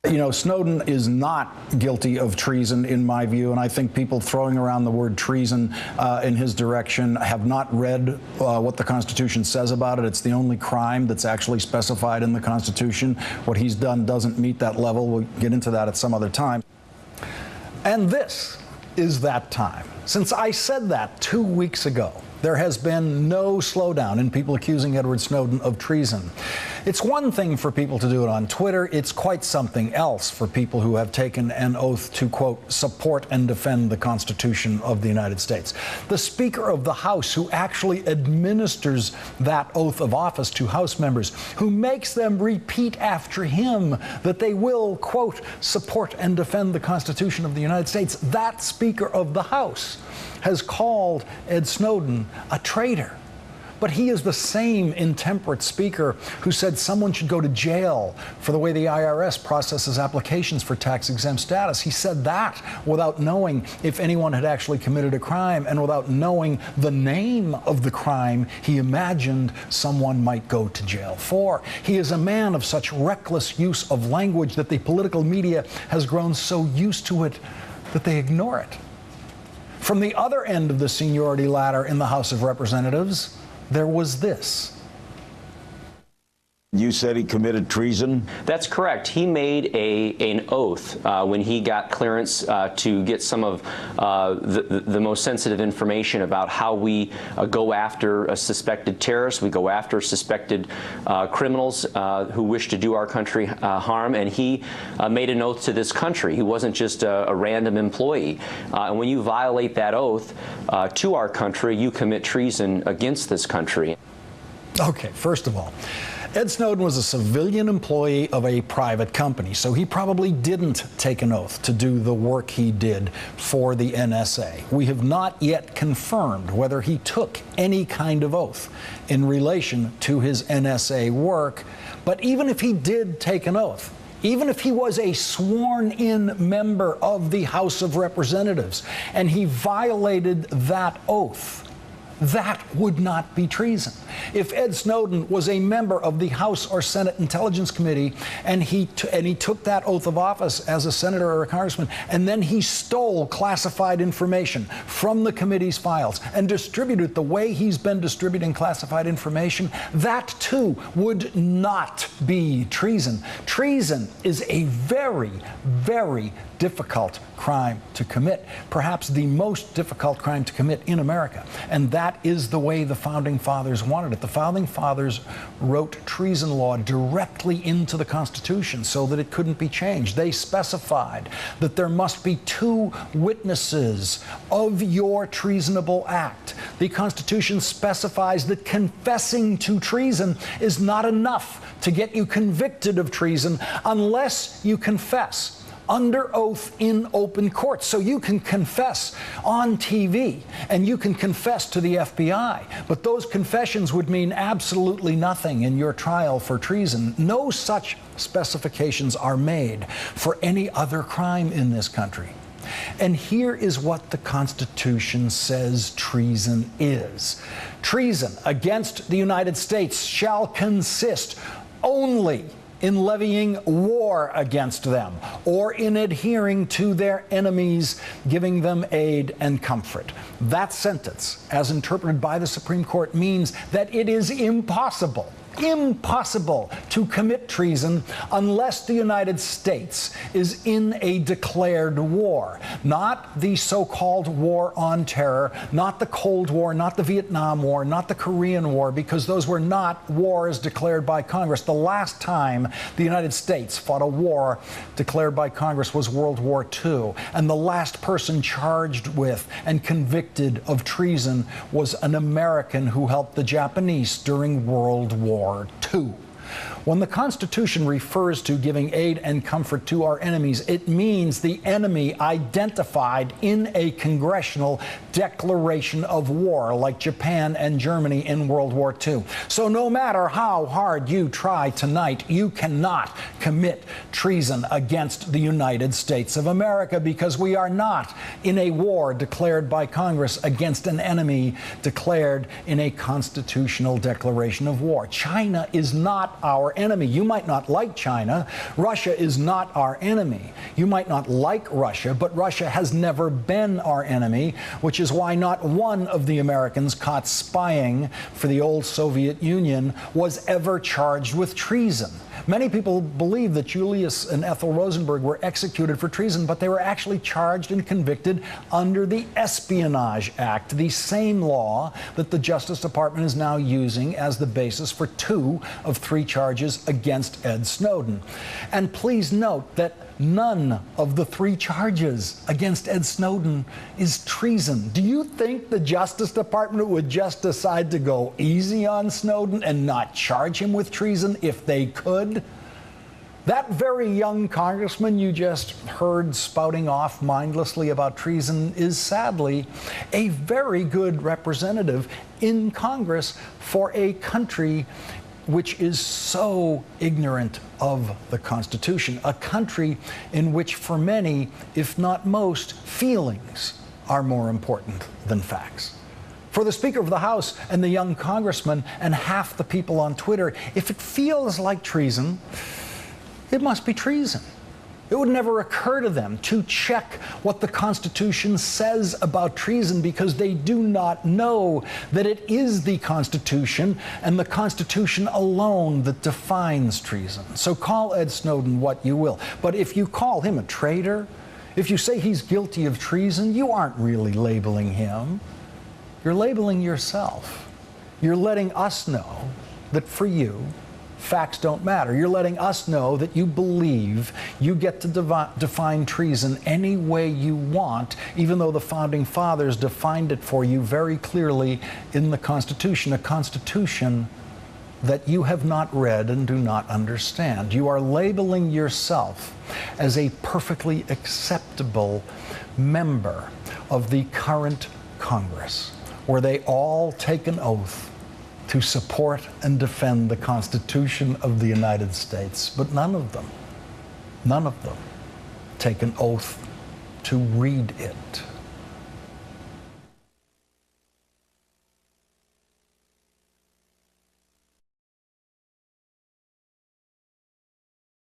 You know, Snowden is not guilty of treason, in my view, and I think people throwing around the word treason in his direction have not read what the Constitution says about it. It's the only crime that's actually specified in the Constitution. What he's done doesn't meet that level. We'll get into that at some other time. And this is that time. Since I said that 2 weeks ago, there has been no slowdown in people accusing Edward Snowden of treason. It's one thing for people to do it on Twitter. It's quite something else for people who have taken an oath to, quote, support and defend the Constitution of the United States. The Speaker of the House, who actually administers that oath of office to House members, who makes them repeat after him that they will, quote, support and defend the Constitution of the United States, that Speaker of the House has called Ed Snowden a traitor. But he is the same intemperate speaker who said someone should go to jail for the way the IRS processes applications for tax-exempt status. He said that without knowing if anyone had actually committed a crime and without knowing the name of the crime he imagined someone might go to jail for. He is a man of such reckless use of language that the political media has grown so used to it that they ignore it. From the other end of the seniority ladder in the House of Representatives, there was this. You said he committed treason? That's correct. He made an oath when he got clearance to get some of the most sensitive information about how we go after suspected terrorists. We go after suspected criminals who wish to do our country harm. And he made an oath to this country. He wasn't just a random employee. And when you violate that oath to our country, you commit treason against this country. Okay, first of all, Ed Snowden was a civilian employee of a private company, so he probably didn't take an oath to do the work he did for the NSA. We have not yet confirmed whether he took any kind of oath in relation to his NSA work, but even if he did take an oath, even if he was a sworn-in member of the House of Representatives and he violated that oath, that would not be treason. If Ed Snowden was a member of the House or Senate Intelligence Committee and he took that oath of office as a senator or a congressman, and then he stole classified information from the committee's files and distributed the way he's been distributing classified information, that too would not be treason. Treason is a very, very difficult crime to commit, perhaps the most difficult crime to commit in America. And that is the way the Founding Fathers wanted it. The Founding Fathers wrote treason law directly into the Constitution so that it couldn't be changed. They specified that there must be 2 witnesses of your treasonable act. The Constitution specifies that confessing to treason is not enough to get you convicted of treason unless you confess under oath in open court. So you can confess on TV and you can confess to the FBI, but those confessions would mean absolutely nothing in your trial for treason. No such specifications are made for any other crime in this country. And here is what the Constitution says treason is. Treason against the United States shall consist only in levying war against them, or in adhering to their enemies, giving them aid and comfort. That sentence, as interpreted by the Supreme Court, means that it is impossible to commit treason unless the United States is in a declared war. Not the so-called war on terror, not the Cold War, not the Vietnam War, not the Korean War, because those were not wars declared by Congress. The last time the United States fought a war declared by Congress was World War II, and the last person charged with and convicted of treason was an American who helped the Japanese during World War II. When the Constitution refers to giving aid and comfort to our enemies, it means the enemy identified in a congressional declaration of war, like Japan and Germany in World War II. So no matter how hard you try tonight, you cannot commit treason against the United States of America, because we are not in a war declared by Congress against an enemy declared in a constitutional declaration of war. China is not our enemy. You might not like China. Russia is not our enemy. You might not like Russia, but Russia has never been our enemy, which is why not one of the Americans caught spying for the old Soviet Union was ever charged with treason. Many people believe that Julius and Ethel Rosenberg were executed for treason, but they were actually charged and convicted under the Espionage Act, the same law that the Justice Department is now using as the basis for 2 of 3 charges against Ed Snowden. And please note that none of the 3 charges against Ed Snowden is treason. Do you think the Justice Department would just decide to go easy on Snowden and not charge him with treason if they could? That very young congressman you just heard spouting off mindlessly about treason is sadly a very good representative in Congress for a country which is so ignorant of the Constitution, a country in which for many, if not most, feelings are more important than facts. For the Speaker of the House and the young congressman and half the people on Twitter, if it feels like treason, it must be treason. It would never occur to them to check what the Constitution says about treason, because they do not know that it is the Constitution and the Constitution alone that defines treason. So call Ed Snowden what you will. But if you call him a traitor, if you say he's guilty of treason, you aren't really labeling him. You're labeling yourself. You're letting us know that for you, facts don't matter. You're letting us know that you believe you get to define treason any way you want, even though the Founding Fathers defined it for you very clearly in the Constitution, a Constitution that you have not read and do not understand. You are labeling yourself as a perfectly acceptable member of the current Congress, where they all take an oath to support and defend the Constitution of the United States. But none of them take an oath to read it.